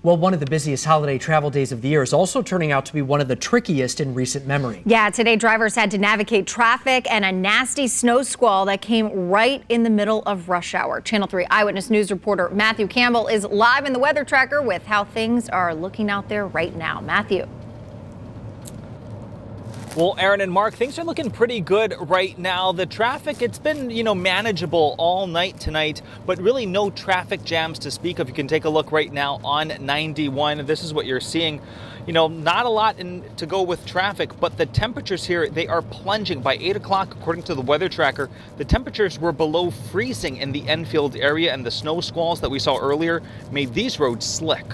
Well, one of the busiest holiday travel days of the year is also turning out to be one of the trickiest in recent memory. Yeah, today drivers had to navigate traffic and a nasty snow squall that came right in the middle of rush hour. Channel 3 Eyewitness News reporter Matthew Campbell is live in the weather tracker with how things are looking out there right now. Matthew. Well, Aaron and Mark, things are looking pretty good right now. The traffic, it's been, manageable all night tonight, but really no traffic jams to speak of. You can take a look right now on 91. This is what you're seeing. Not a lot to go with traffic, but the temperatures here, they are plunging. By 8 o'clock, according to the weather tracker, the temperatures were below freezing in the Enfield area, and the snow squalls that we saw earlier made these roads slick.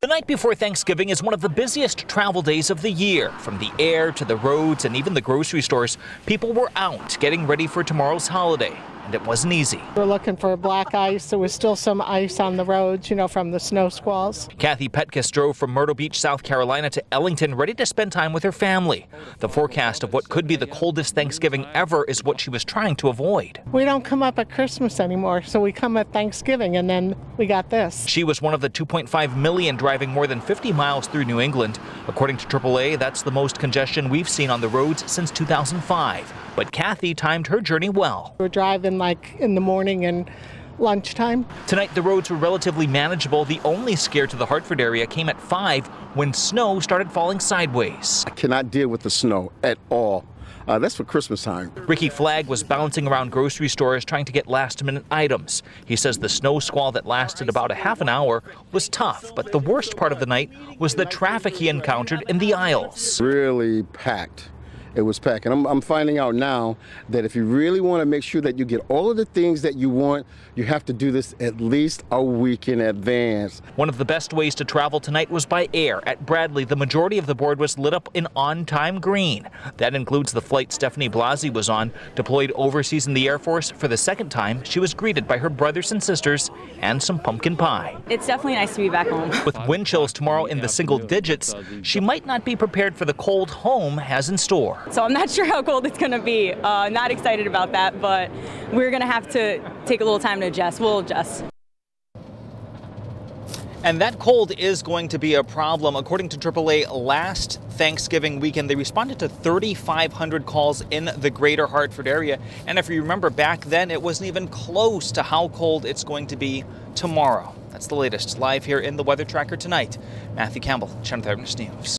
The night before Thanksgiving is one of the busiest travel days of the year. From the air to the roads and even the grocery stores, people were out getting ready for tomorrow's holiday. And it wasn't easy. We're looking for black ice. There was still some ice on the roads, from the snow squalls. Kathy Petkus drove from Myrtle Beach, South Carolina to Ellington, ready to spend time with her family. The forecast of what could be the coldest Thanksgiving ever is what she was trying to avoid. We don't come up at Christmas anymore, so we come at Thanksgiving, and then we got this. She was one of the 2.5 million driving more than 50 miles through New England. According to AAA, that's the most congestion we've seen on the roads since 2005. But Kathy timed her journey well. We're driving like in the morning and lunchtime. Tonight, the roads were relatively manageable. The only scare to the Hartford area came at 5 when snow started falling sideways. I cannot deal with the snow at all. That's for Christmas time. Ricky Flagg was bouncing around grocery stores trying to get last-minute items. He says the snow squall that lasted about a half an hour was tough, but the worst part of the night was the traffic he encountered in the aisles. Really packed. It was packed. And I'm finding out now that if you really want to make sure that you get all of the things that you want, you have to do this at least a week in advance. One of the best ways to travel tonight was by air. At Bradley, the majority of the board was lit up in on-time green. That includes the flight Stephanie Blasey was on. Deployed overseas in the Air Force for the second time, she was greeted by her brothers and sisters and some pumpkin pie. It's definitely nice to be back home. With wind chills tomorrow in the single digits, she might not be prepared for the cold home has in store. So I'm not sure how cold it's going to be. Not excited about that, but we're going to have to take a little time to adjust. We'll adjust. And that cold is going to be a problem. According to AAA, last Thanksgiving weekend, they responded to 3,500 calls in the greater Hartford area. And if you remember back then, it wasn't even close to how cold it's going to be tomorrow. That's the latest live here in the weather tracker tonight. Matthew Campbell, Channel 3 Eyewitness News.